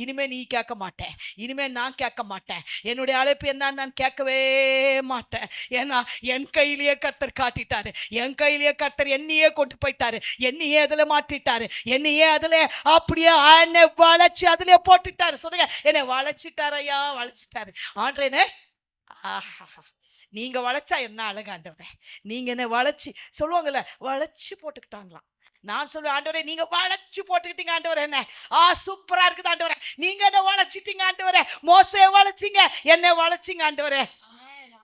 Speaker 1: இனிமே நீ கேட்க மாட்டேன், இனிமே நான் கேட்க மாட்டேன், என்னுடைய அழைப்பு என்னன்னு நான் கேட்கவே மாட்டேன். ஏன்னா என் கையிலேயே கர்த்தர் காட்டிட்டாரு, என் கையிலேயே கர்த்தர் என்னையே கொண்டு போயிட்டாரு, என்னையே அதுல மாட்டிட்டாரு, என்னையே அதுல அப்படியே என்னை வளைச்சு அதுல போட்டுட்டாரு. சொல்லுங்க, என்னை வளைச்சிட்டாரு ஐயா, வளைச்சிட்டாரு ஆண்டவரே. நீங்க வளைச்சா என்ன அழகாண்டவரே, நீங்க என்ன வளைச்சு சொல்லுவாங்கல்ல, வளைச்சு போட்டுக்கிட்டாங்களாம். நான் சொல்லுவேன், ஆண்டவரே நீங்க வளைச்சு போட்டுக்கிட்டீங்க ஆண்டவரே, என்ன சூப்பரா இருக்குது ஆண்டவரே, நீங்க என்ன வளைச்சிட்டீங்க ஆண்டவரே, மோசே வளைச்சிங்க, என்ன வளைச்சிங்க ஆண்டவரே.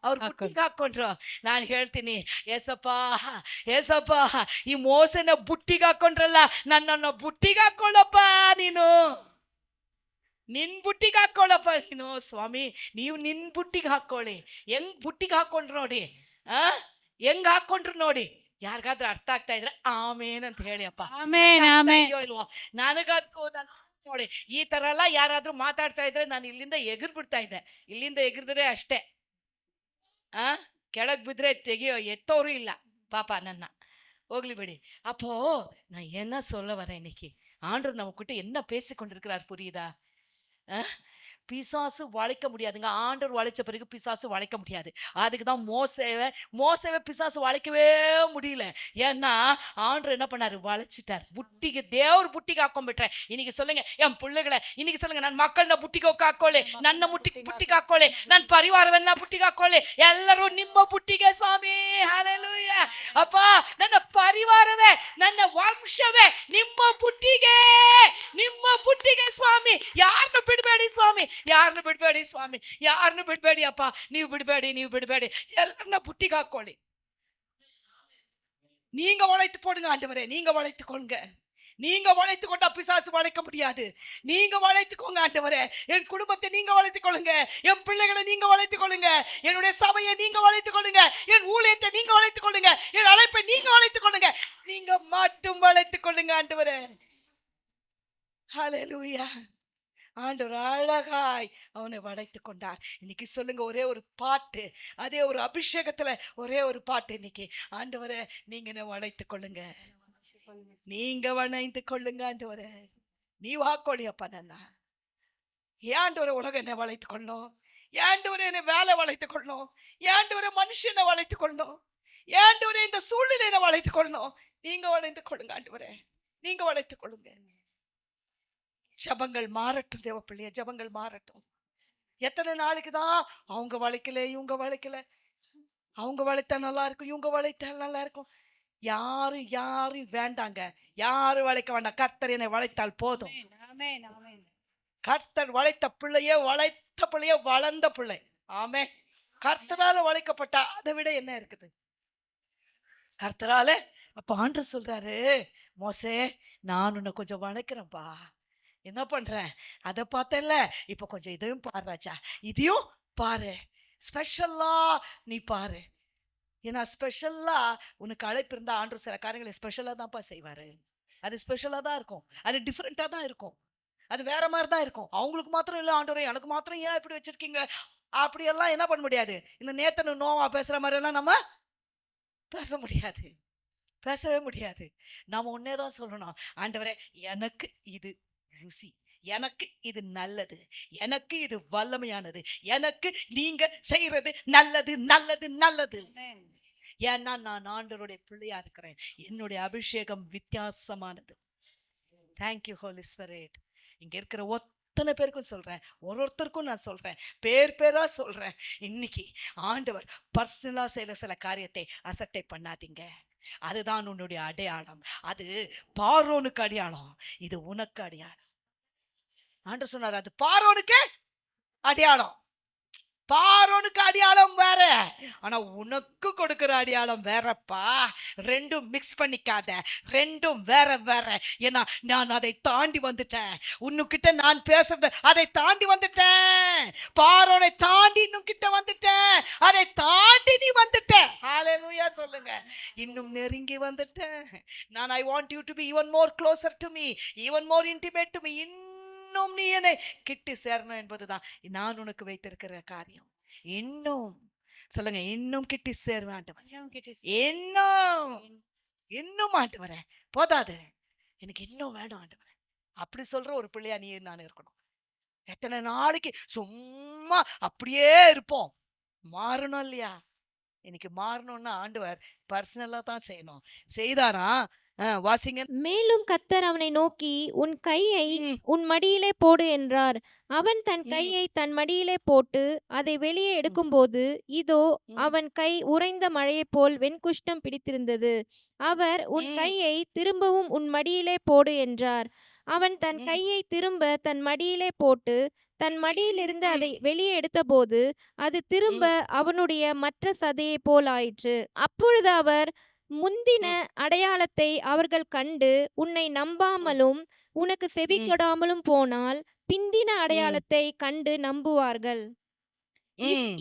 Speaker 1: ಅವ್ರು ಬುಟ್ಟಿಗೆ ಹಾಕೊಂಡ್ರು. ನಾನು ಹೇಳ್ತೀನಿ, ಏಸಪ್ಪ ಈ ಮೋಸನ ಬುಟ್ಟಿಗೆ ಹಾಕೊಂಡ್ರಲ್ಲ, ನನ್ನನ್ನು ಬುಟ್ಟಿಗೆ ಹಾಕೊಳ್ಳಪ್ಪ, ನೀನು ನಿನ್ ಬುಟ್ಟಿಗೆ ಹಾಕೊಳ್ಳಪ್ಪ ನೀನು ಸ್ವಾಮಿ, ನೀವು ನಿನ್ ಬುಟ್ಟಿಗೆ ಹಾಕೊಳ್ಳಿ. ಹೆಂಗ್ ಬುಟ್ಟಿಗೆ ಹಾಕೊಂಡ್ರು ನೋಡಿ, ಹೆಂಗ್ ಹಾಕೊಂಡ್ರು ನೋಡಿ. ಯಾರಿಗಾದ್ರೂ ಅರ್ಥ ಆಗ್ತಾ ಇದ್ರೆ ಆಮೇನ್ ಅಂತ ಹೇಳಿ ಅಪ್ಪ. ಇಲ್ವೋ ನನಗಂತೂ ನೋಡಿ, ಈ ತರ ಎಲ್ಲ ಯಾರಾದ್ರೂ ಮಾತಾಡ್ತಾ ಇದ್ರೆ ನಾನು ಇಲ್ಲಿಂದ ಎಗರ್ ಬಿಡ್ತಾ ಇದ್ದೆ. ಇಲ್ಲಿಂದ ಎಗರಿದ್ರೆ ಅಷ್ಟೇ, ಕೆಳಗ್ ಬಿದ್ರೆ ತೆಗಿಯೋ ಎತ್ತೋರು ಇಲ್ಲ ಪಾಪ, ನನ್ನ ಹೋಗ್ಲಿ ಬಿಡಿ. அப்போ நான் என்ன சொல்ல வரேன் இன்னைக்கு, ஆண்டவர் நம்ம கிட்ட என்ன பேசி கொண்டிருக்கிறார் புரியுதா? பிசாசு வளைக்க முடியாதுங்க. ஆண்டவர் வளைச்ச பிறகு பிசாசு வளைக்க முடியாது. அதுக்குதான் மோசேவை பிசாசு வளைக்கவே முடியல. ஏன்னா ஆண்டவர் என்ன பண்ணாரு, வளைச்சிட்டார். புட்டிக்கு தேவர் புட்டிಗೆ ಹಾಕೊಂಡ್ಬಿಟ್ರೆ. இன்னைக்கு சொல்லுங்க என் பிள்ளைகளை, இன்னைக்கு சொல்லுங்க, ನನ್ನ ಮಕ್ಕಳನ್ನ ಬುಟ್ಟಿಗೆ ಹಾಕೊಳ್ಳಿ, ನನ್ನ ಬುಟ್ಟಿಗೆ ಹಾಕೊಳ್ಳಿ, ನನ್ನ ಪರಿವಾರವನ್ನ ಬುಟ್ಟಿಗೆ ಹಾಕೊಳ್ಳಿ, ಎಲ್ಲರೂ ನಿಮ್ಮ ಬುಟ್ಟಿಗೆ ಸ್ವಾಮಿ. ಹಲ್ಲೆಲೂಯಾ. ಅಪ್ಪ, ನನ್ನ ಪರಿವಾರವೇ, ನನ್ನ ವಂಶವೇ ನಿಮ್ಮ ಬುಟ್ಟಿಗೆ ಸ್ವಾಮಿ. ಯಾರನ್ನು ಬಿಡಬೇಡಿ ಸ್ವಾಮಿ, ಯಾರನ್ನು ಬಿಡಬೇಡಿ ಸ್ವಾಮಿ, ಯಾರನ್ನು ಬಿಡಬೇಡಿ ಅಪ್ಪ, ನೀವು ಬಿಡಬೇಡಿ, ಎಲ್ಲರನ್ನ ಬುಟ್ಟಿಗೆ ಹಾಕೊಳ್ಳಿ. நீங்க வளைத்து போடுங்க ஆண்டவரே, நீங்க வளைத்துக்கொள்ளுங்க. நீங்க வளைத்துக்கொண்டா பிசாசு வளைக்க முடியாது. நீங்க வளைத்துக்கோங்க ஆண்டவரே. என் குடும்பத்தை நீங்க வளைத்துக்கொள்ளுங்க, என் பிள்ளைகளை நீங்க வளைத்துக்கொள்ளுங்க, என்னுடைய சபையை நீங்க வளைத்துக்கொள்ளுங்க, என் ஊழியத்தை நீங்க வளைத்துக்கொள்ளுங்க, என் அழைப்பை நீங்க வளைத்துக்கொள்ளுங்க. நீங்க மட்டும் வளைத்துக்கொள்ளுங்க ஆண்டவரே. ஹல்லேலூயா. ஆண்டவர் அழகாய் அவனை வளைத்து கொண்டார். இன்னைக்கு சொல்லுங்க, ஒரே ஒரு பாட்டு, அதே ஒரு அபிஷேகத்துல ஒரே ஒரு பாட்டு இன்னைக்கு, ஆண்டவரே நீங்க என்ன வளைத்து கொள்ளுங்க, நீங்க வளைத்து கொள்ளுங்க ஆண்டவரே. நீವ್ ಹಾಕೊಳ್ಳಿ ಅಪ್ಪ ನನ್ನ. ஏண்டவரே உலகம் என்ன வளைத்து கொள்ளணும், ஏண்டவரே என்னை வேலை வளைத்து கொள்ளணும், ஏண்டவரே மனுஷனை வளைத்து கொள்ளணும், ஏண்டவரே இந்த சூழ்நிலை என்ன வளைத்து கொள்ளணும். நீங்க வளைந்து கொள்ளுங்க ஆண்டவரே, நீங்க வளைத்துக் கொள்ளுங்க. ஜபங்கள் மாறட்டும் தேவ பிள்ளைய, ஜபங்கள் மாறட்டும். எத்தனை நாளைக்குதான் அவங்க வளைக்கல, இவங்க வளைக்கல, அவங்க வளைத்தா நல்லா இருக்கும், இவங்க வளைத்தா நல்லா இருக்கும். யாரும் யாரும் வேண்டாங்க, யாரும் வளைக்க வேண்டாம். கர்த்தர் என்னை வளைத்தால் போதும். கர்த்தர் வளைத்த பிள்ளையே, வளைத்த பிள்ளையே வளர்ந்த பிள்ளை. ஆமே. கர்த்தரால வளைக்கப்பட்டா அதை விட என்ன இருக்குது? கர்த்தரால. அப்ப ஆண்டவர் சொல்றாரு, மோசே நான் உன்னை கொஞ்சம் வளைக்கிறேன்ப்பா, என்ன பண்றேன் அதை பார்த்தல, இப்ப கொஞ்சம் இதையும் பாரு ராஜா, இதையும் பாரு, ஸ்பெஷலா நீ பாரு. ஏன்னா ஸ்பெஷலா உனக்கு அழைப்பு இருந்தா ஆண்டவர் சில காரியங்களை ஸ்பெஷலா தான்ப்பா செய்வாரு. அது ஸ்பெஷலா தான் இருக்கும், அது டிஃப்ரெண்டா தான் இருக்கும், அது வேற மாதிரி தான் இருக்கும். அவங்களுக்கு மாத்திரம் இல்லை, ஆண்டவரே எனக்கு மாத்திரம் ஏன் இப்படி வச்சிருக்கீங்க அப்படியெல்லாம் என்ன பண்ண முடியாது. இந்த நேத்தனு நோவா பேசுற மாதிரி எல்லாம் நம்ம பேச முடியாது, பேசவே முடியாது. நாம ஒன்னே தான் சொல்லணும், ஆண்டவரே எனக்கு இது ருசி, எனக்கு இது நல்லது, எனக்கு இது வல்லமையானது, எனக்கு நீங்க செய்யறது நல்லது நல்லது நல்லது. ஏன்னா நான் ஆண்டவருடைய பிள்ளையா இருக்கிறேன், என்னுடைய அபிஷேகம் வித்தியாசமானது. Thank you holy spirit. இங்க இருக்கிற அத்தனை பேருக்கும் சொல்றேன், ஒருத்தருக்கும் நான் சொல்றேன், பேர் பேரா சொல்றேன். இன்னைக்கு ஆண்டவர் பர்சனலா செய்யற சில காரியத்தை அசட்டை பண்ணாதீங்க. அதுதான் உன்னுடைய அடையாளம். அது பார்வோனுக்கு அடையாளம், இது உனக்கு அடையாளம். ஆண்டவர் சொன்னார், அது பார்வோனுக்கு அடையாளம், பார்வோனுக்கு அடையாளம் வேற, ஆனா உனக்கு கொடுக்கிற அடையாளம் வேறப்பா. ரெண்டும் மிக்ஸ் பண்ணிக்காத, ரெண்டும் வேற வேற. ஏன்னா நான் அதை தாண்டி வந்துட்டேன், உன்னுக்கிட்ட நான் பேசுறது அதை தாண்டி வந்துட்டேன், பார்வோனை தாண்டி இன்னும் கிட்ட வந்துட்டேன், அதை தாண்டி நீ வந்துட்ட. ஹல்லேலூயா சொல்லுங்க. இன்னும் நெருங்கி வந்துட்டேன் நான். I want you to be even more closer to me, even more intimate to me. இன்னும் நீ என்னை கிட்டி சேரணும் என்பதுதான் நான் உனக்கு வைத்திருக்கிற காரியம். இன்னும் சொல்லுங்க, இன்னும் கிட்டி சேருவேன் ஆண்டவரே, இன்னும் இன்னும் ஆண்டவரே போதாது, எனக்கு இன்னும் வேணும் ஆண்டவரே. அப்படி சொல்ற ஒரு பிள்ளையா நீ நான் இருக்கணும். எத்தனை நாளைக்கு சும்மா அப்படியே இருப்போம்? மாறணும் இல்லையா? இன்னைக்கு மாறணும்னா ஆண்டவர் பர்சனலா தான் செய்யணும். செய்தாரா? வாசிங்க.
Speaker 2: மேலும் கர்த்தர் அவனை நோக்கி, உன் கையை உன் மடியிலே போடு என்றார். அவன் தன் கையை தன் மடியிலே போட்டு அதை வெளியே எடுக்கும்போது, இதோ அவன் கை உறைந்த மழையைப் போல் வெண்குஷ்டம் பிடித்திருந்தது. அவர், உன் கையை திரும்பவும் உன் மடியிலே போடு என்றார். அவன் தன் கையை திரும்ப தன் மடியிலே போட்டு தன் மடியிலிருந்து அதை வெளியே எடுத்தபோது அது திரும்ப அவனுடைய மற்ற சதையைப் போல் ஆயிற்று. அப்பொழுது அவர், முந்தின அடையாளத்தை அவர்கள் கண்டு உன்னை நம்பாமலும் உனக்கு செவி கொடாமலும் போனால் பிந்தின அடையாளத்தை கண்டு நம்புவார்கள்.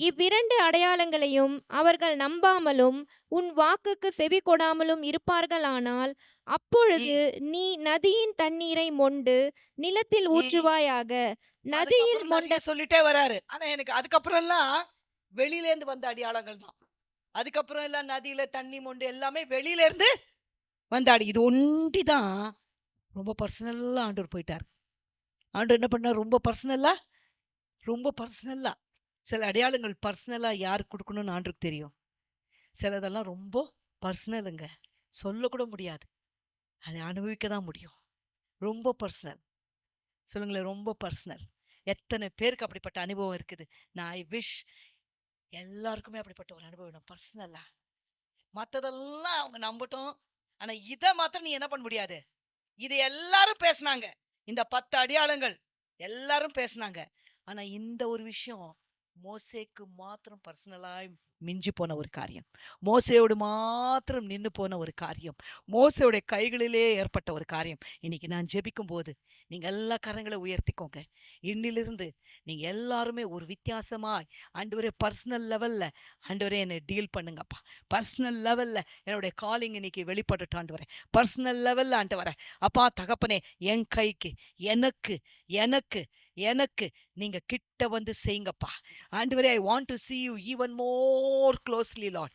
Speaker 2: இவ்விரண்டு அடையாளங்களையும் அவர்கள் நம்பாமலும் உன் வாக்குக்கு செவி கொடாமலும் இருப்பார்களானால், அப்பொழுது நீ நதியின் தண்ணீரை மொண்டு நிலத்தில் ஊற்றுவாயாக. நதியில் மொண்ட
Speaker 1: சொல்லிட்டே வராரு. ஆனா எனக்கு அதுக்கப்புறம் எல்லாம் வெளியில இருந்து வந்த அடையாளங்கள் தான். அதுக்கப்புறம் எல்லாம் நதியில தண்ணி மொண்டு எல்லாமே வெளியில இருந்து வந்தாடி. இது ஒண்டிதான் ரொம்ப பர்சனல்லா ஆண்டவர் போயிட்டார். ஆண்டவர் என்ன பண்ணார்? ரொம்ப பர்சனல்லா சில அடையாளங்கள் பர்சனலா யாருக்கு கொடுக்கணும்னு ஆண்டருக்கு தெரியும். சிலதெல்லாம் ரொம்ப பர்சனலுங்க, சொல்லக்கூட முடியாது, அதை அனுபவிக்க தான் முடியும். ரொம்ப பர்சனல். சொல்லுங்களேன், ரொம்ப பர்சனல். எத்தனை பேருக்கு அப்படிப்பட்ட அனுபவம் இருக்குது? நான் ஐ விஷ் எல்லாருக்குமே அப்படிப்பட்ட ஒரு அனுபவம் பர்சனலா. மற்றதெல்லாம் அவங்க நம்பட்டும், ஆனா இதை மாத்திரம் நீ என்ன பண்ண முடியாது. இது எல்லாரும் பேசினாங்க, இந்த 10 அடையாளங்கள் எல்லாரும் பேசினாங்க. ஆனா இந்த ஒரு விஷயம் மோசேக்கு மாத்திரம் பர்சனலாய் மிஞ்சி போன ஒரு காரியம், மோசேயோடு மாத்திரம் நின்று போன ஒரு காரியம், மோசேயோடைய கைகளிலே ஏற்பட்ட ஒரு காரியம். இன்னைக்கு நான் ஜெபிக்கும் போது நீங்க எல்லா கரங்களை உயர்த்திக்கோங்க. இன்னிலிருந்து நீங்க எல்லாருமே ஒரு வித்தியாசமாய் ஆண்டவரே பர்சனல் லெவல்ல ஆண்டவரே என்னை டீல் பண்ணுங்கப்பா. பர்சனல் லெவல்ல என்னுடைய காலிங் இன்னைக்கு வெளிப்பட்டுட்டு ஆண்டவரே, பர்சனல் லெவல்ல ஆண்டவரே அப்பா தகப்பனே, என் கைக்கு எனக்கு எனக்கு எனக்கு நீங்க கிட்ட வந்து செய்யுங்கப்பா ஆண்டவரே. I want to see you even more closely Lord,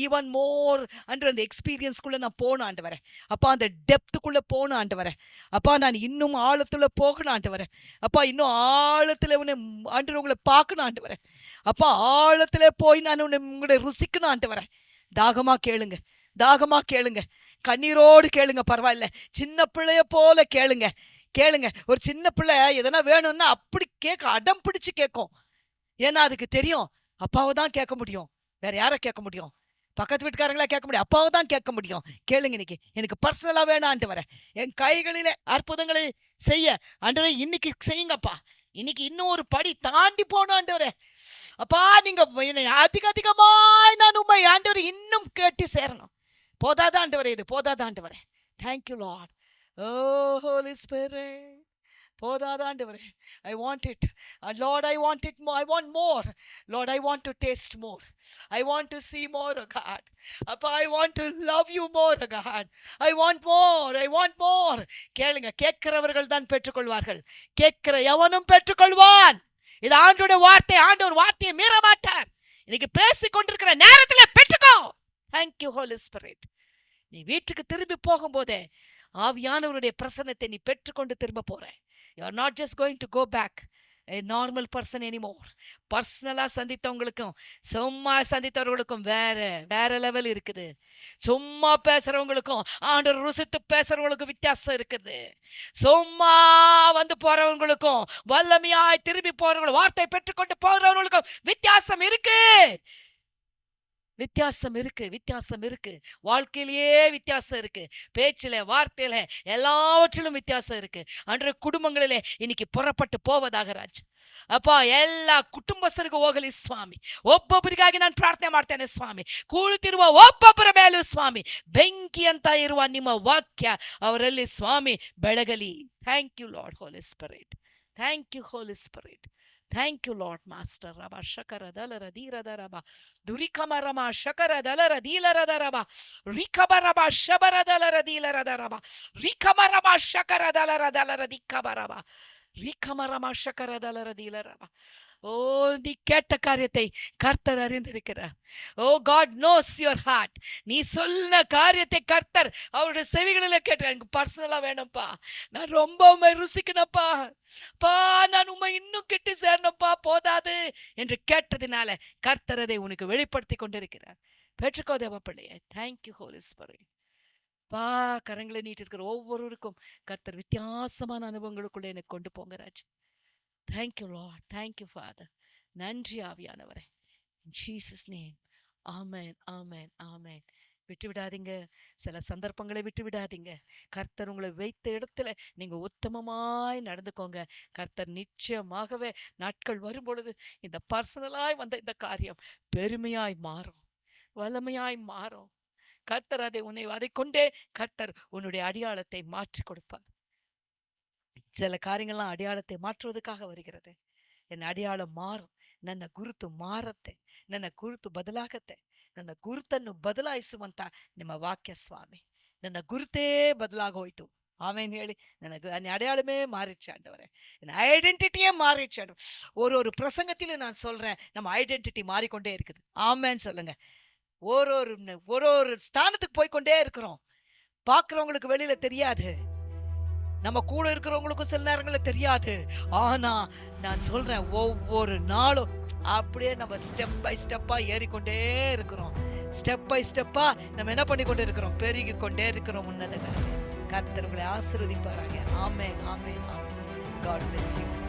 Speaker 1: even more அன்ற அந்த எக்ஸ்பீரியன்ஸ்குள்ள நான் போகணும் ஆண்டவரே அப்பா, அந்த டெப்த்துக்குள்ள போகணும் ஆண்டவரே அப்பா, நான் இன்னும் ஆழத்துல போகணும் ஆண்டவரே அப்பா, இன்னும் ஆழத்துல ஆண்டவர் உங்களை பார்க்கணும் ஆண்டவரே அப்பா, ஆழத்துல போய் நான் உங்களை ருசிக்கணும் ஆண்டவரே. தாகமா கேளுங்க, தாகமா கேளுங்க. கண்ணீரோடு கேளுங்க, பரவாயில்ல. சின்ன பிள்ளைய போல கேளுங்க. ஒரு சின்ன பிள்ளை எதனா வேணும்னா அப்படி அடம் பிடிச்சு கேட்கும். ஏன்னா அதுக்கு தெரியும் அப்பாவை தான் கேட்க முடியும், வேற யாரை கேட்க முடியும்? பக்கத்து வீட்டுக்காரங்களா கேட்க முடியும், அப்பாவை தான் கேட்க முடியும். கேளுங்க, இன்னைக்கு எனக்கு பர்சனலா வேணும் ஆண்டவரே, என் கைகளிலே அற்புதங்களை செய்ய ஆண்டவரே இன்னைக்கு செய்யுங்கப்பா. இன்னைக்கு இன்னும் ஒரு படி தாண்டி போகணும் ஆண்டவரே. அப்பா நீங்க அதிகமாய் நான் உண்மை ஆண்டவரே இன்னும் கேட்டு சேரணும். போதாதான் ஆண்டவரே, இது போதாதான் ஆண்டவரே. Thank you lord. Oh holy spirit, போதாதான் ஆண்டவரே. I want it. Lord, I want it more. I want more. Lord, I want to taste more. I want to see more, oh God. Appa, I want to love you more, oh God. I want more. I want more. கேளுங்க, கேட்கிறவர்கள் தான் பெற்றுக்கொள்வார்கள். கேட்கிற எவனும் பெற்றுக்கொள்வான். இது ஆண்டவருடைய வார்த்தை. ஆண்டவர் வார்த்தையை மீற மாட்டார். இன்னைக்கு பேசிக் கொண்டிருக்கிற நேரத்தில் பெற்றுக்கோ. Thank you, Holy Spirit. நீ வீட்டுக்கு திரும்பி போகும்போதே ஆவியானவருடைய பிரசன்னத்தை நீ பெற்றுக்கொண்டு திரும்ப போற. You are not just going to go back a normal person anymore. பர்சனலா சந்தித்தவங்களுக்கும் சும்மா சந்தித்தவர்களுக்கும் வேற லெவல் இருக்குது. சும்மா பேசுறவங்களுக்கும் ஆண்டவர் ருசித்து பேசுறவங்களுக்கும் வித்தியாசம் இருக்குது. சும்மா வந்து போறவங்களுக்கும் வல்லமையாய் திரும்பி போறவங்களும் வார்த்தை பெற்றுக்கொண்டு போறவங்களுக்கும் வித்தியாசம் இருக்கு. வித்தியாசம் இருக்கு. வாழ்க்கையிலேயே வித்தியாசம் இருக்கு. பேச்சில, வார்த்தையில, எல்லாவற்றிலும் வித்தியாசம் இருக்கு. அன்றைய குடும்பங்களிலே இன்னைக்கு புறப்பட்டு போவதாக ರಾಜ. ಅಪ್ಪ ಎಲ್ಲ ಕುಟುಂಬಸ್ಥರಿಗೂ ಹೋಗಲಿ ಸ್ವಾಮಿ. ಒಬ್ಬೊಬ್ಬರಿಗಾಗಿ ನಾನು ಪ್ರಾರ್ಥನೆ ಮಾಡ್ತೇನೆ ಸ್ವಾಮಿ. ಕೂಳುತ್ತಿರುವ ಒಬ್ಬೊಬ್ಬರ ಮೇಲೂ ಸ್ವಾಮಿ ಬೆಂಕಿ ಅಂತ ಇರುವ ನಿಮ್ಮ ವಾಕ್ಯ ಅವರಲ್ಲಿ ಸ್ವಾಮಿ ಬೆಳಗಲಿ. Thank you lord holy spirit. Thank you holy spirit. Thank you, Lord Master. Rabba Shakara Dalara Dira Daraba Durikama Rama Shakara Dalara Dilara Daraba Rikaba Raba Shabara Dalara Dilara Daraba Rikama Rama Shakara Dalara Dalara Dikabaraba Rikama Rama Shakara Dalara Dilara. ஓ நீ கேட்ட காரியத்தை கர்த்தர் அறிந்திருக்கிறார். ஓ God nose your heart. நீ சொன்ன காரியத்தை கர்த்தர் அவருடைய செவிகளில கேட்டார். எனக்கு பர்சனலா வேணும்ப்பா, நான் ரொம்ப உண்மை ருசிக்கணும்ப்பா, நான் உண்மை இன்னும் கிட்ட சேரணும்ப்பா, போதாது என்று கேட்டதினால கர்த்தர் அதை உனக்கு வெளிப்படுத்தி கொண்டிருக்கிறார். பெற்றுக்கோ தேவ பிள்ளையே. Thank you holy spirit. கரங்களை நீட்டிருக்கிற ஒவ்வொருவருக்கும் கர்த்தர் வித்தியாசமான அனுபவங்களுக்குள்ள எனக்கு கொண்டு போங்க Raj. Thank you, Lord. Thank you, Father. நன்றி ஆவியானவரே. In Jesus' name. Amen, amen, amen. விட்டு விடாதீங்க, சில சந்தர்ப்பங்களை விட்டு விடாதீங்க. கர்த்தர் உங்களை வைத்த இடத்துல நீங்க உத்தமமாய் நடந்துக்கோங்க. கர்த்தர் நிச்சயமாகவே நாட்கள் வரும் பொழுது இந்த பர்சனலாய் வந்த இந்த காரியம் பெருமையாய் மாறும், வல்லமையாய் மாறும். கர்த்தர் அதை கொண்டே கர்த்தர் உன்னுடைய அடையாளத்தை மாற்றி கொடுப்பார். சில காரியங்கள்லாம் ಅಡಿಯಾಳத்தை ಮಾற்றுವುದಕ್ಕಾக வருகிறது. ಎನ್ನ ಅಡಿಯಾಳ ಮಾರು, ನನ್ನ ಗುರುತು ಮಾರತ್ತೆ, ನನ್ನ ಗುರುತು ಬದಲಾಗತ್ತೆ. ನನ್ನ ಗುರುತನ್ನು ಬದಲಾಯಿಸುವಂತ ನಿಮ್ಮ ವಾಕ್ಯ ಸ್ವಾಮಿ. ನನ್ನ ಗುರುತೇ ಬದಲಾಗೋಯ್ತು. ஆமென் ಹೇಳಿ. ನನ್ನ அடையாளமே மாறிடுச்சு ஆண்டவரே, என் ஐடென்டிட்டியே மாறிடுச்சு ஆண்டவரே. ஒரு பிரசங்கத்திலும் நான் சொல்றேன், நம்ம ஐடென்டிட்டி மாறிக்கொண்டே இருக்குது. ஆமென் சொல்லுங்க. ஒரு ஸ்தானத்துக்கு போய்கொண்டே இருக்கிறோம். பாக்குறவங்களுக்கு வெளியில தெரியாது, நம்ம கூட இருக்கிறவங்களுக்கும் சில நேரங்களில் தெரியாது. ஆனா நான் சொல்றேன், ஒவ்வொரு நாளும் அப்படியே நம்ம ஸ்டெப் பை ஸ்டெப்பா ஏறிக்கொண்டே இருக்கிறோம். ஸ்டெப் பை ஸ்டெப்பா நம்ம என்ன பண்ணி கொண்டே இருக்கிறோம்? பெருகி கொண்டே இருக்கிறோம். உன்னதங்களை கர்த்தர் உங்களை ஆசீர்வதிப்பாராங்க. ஆமென், ஆமென், ஆமென். God bless you.